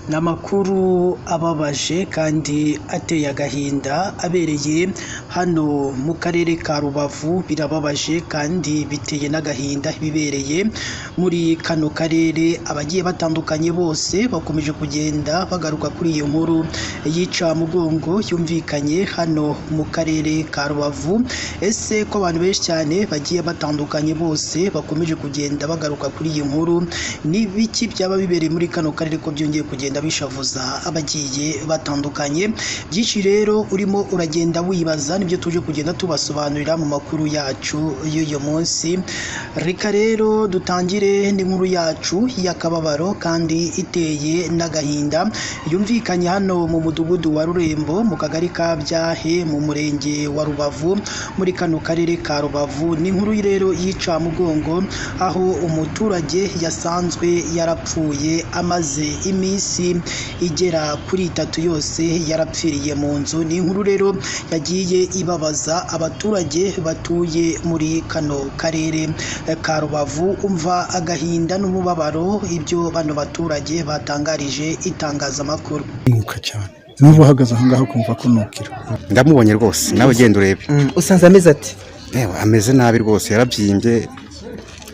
N'amakuru ababaje kandi ateye agahinda abereye hano mu karere ka Rubavu. Birababaje kandi biteye n'agahinda bibereye muri kano karere. Abagiye batandukanye bose bakomeje kugenda bagaruka kuri iyo nkuru y'incamugongo yumvikanye hano mu karere ka Rubavu. Ese ko abantu benshi cyane bagiye batandukanye bose bakomeje kugenda bagaruka kuri iyi nkuru, ni biki byaba bibereye muri kano karere ko byongeye kugenda bishavuza abagiye batandukanye? Byinshi rero urimo uragenda wibaza nibyo tuje kugenda tubasobanurira mu makuru yacu y'uyu munsi. Reka rero dutangire n'inkuru yacu y'akababaro kandi iteye n'agahinda yumvikanye hano mu mudugudu wa Rurembo mu kagari ka Byahe mu murenge wa Rubavu muri kano karere ka Rubavu. Ni inkuru rero y'incamugongo aho umuturage yasanzwe yarapfuye amaze iminsi igera kuri 3 yose yarapfiriye mu nzu. Ni inkuru rero yagiye ibabaza abaturage batuye muri kano karere ka Rubavu. Umva agahinda n'umubabaro ibyo bano baturage batangarije itangazamakuru. Nuka cyane n'ubu uhagaze aho ngaho kumva ko nukira. Ndamubonye rwose nawe genda urebe. Usanze ameze ati? Ameze nabi rwose, yarabyimbye.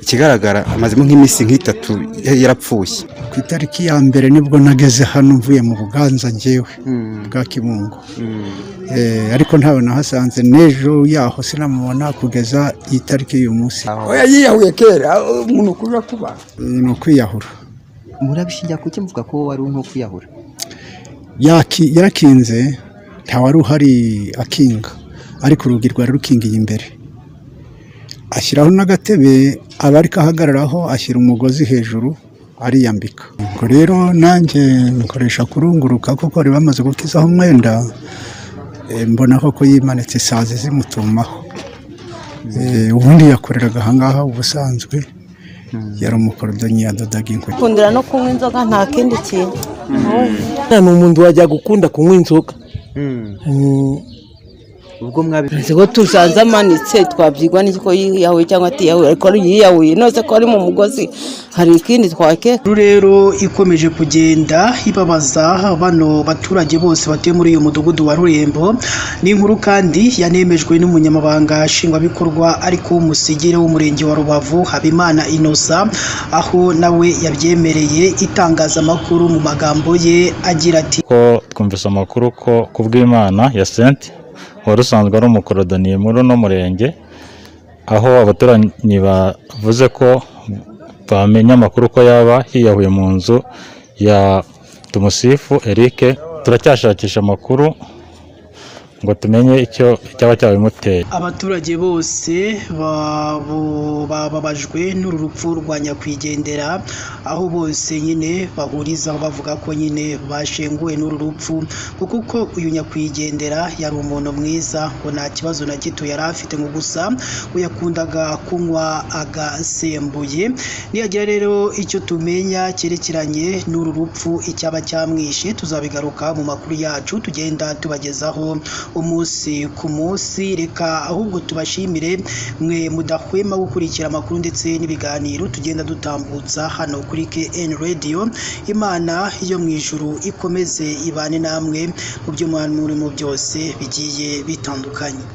Ikigaragara amazemo nk'iminsi nk'itatu yarapfuye. Ku itariki ya mbere nibwo nageze hano mvuye mu Buganza njyewe bwa Kibungo. Ariko ntawe nahasanze, n'ejo yaho sinamubona kugeza iyi tariki y'uyu munsi. Oya yiyahuye kera umuntu kuja kuba. Ni ukwiyahura. Murabishinja kuki muvuga ko wari nko kwiyahura? Yarakinze, nta wari uhari akinga, ariko urugi rwari rukingiye imbere. Ashyiraho n'agatebe abari kahagararaho, ashyira umugozi hejuru ariyambika. Ubwo rero nanjye nkoresha kurunguruka kuko bari bamaze gukizaho umwenda, mbona ko yimanitse isazi zimutumaho. Ubundi yakoreraga ahangaha ubusanzwe yari umukorodonyi yadodaga inkweto. Kundira no kunywa inzoga nta kindi kintu. Nta n'umuntu wajya gukunda kunywa inzoga. Ubwo mwabize Ngo tusanze amanitse twabyigwa n'iko yiyahuye cyangwa atiyahuye, ariko yiyahuye nose ko ari mu mugozi hari ikindi twake. Rero ikomeje kugenda ibabaza bano baturage bose batuye muri uyu mudugudu wa Rurembo. Ni inkuru kandi yanemejwe n'umunyamabanga nshingwabikorwa ariko umusigire w'umurenge wa Rubavu Habimana Innocent, aho nawe yabyemereye itangazamakuru mu magambo ye agira ati ko twumvise amakuru ko kubw'Imana ya Saint wari usanzwe ari umukorodoniye muri uno murenge, aho abaturanyi bavuze ko bamenye amakuru ko yaba hiyahuye mu nzu ya Tumusifu Eric. Turacyashakisha amakuru ngo tumenye icyo cyaba cyabimuteye. Abaturage bose bababajwe n'uru rupfu rwa nyakwigendera, aho bose nyine bahuriza bavuga ko nyine bashenguwe n'uru rupfu, kuko uyu nyakwigendera yari umuntu mwiza, ngo nta kibazo na gito yari afite, ngo gusa ngo yakundaga kunywa agasembuye. Niyagira rero icyo tumenya cyerekeranye n'uru rupfu icyaba cyamwishe, tuzabigaruka mu makuru yacu tugenda tubagezaho umunsi ku munsi. Reka ahubwo tubashimire mwe mudahwema gukurikira amakuru ndetse n'ibiganiro tugenda dutambutsa hano kuri KN Radio. Imana yo mu ijuru ikomeze ibane namwe mu byo murimo byose bigiye bitandukanye.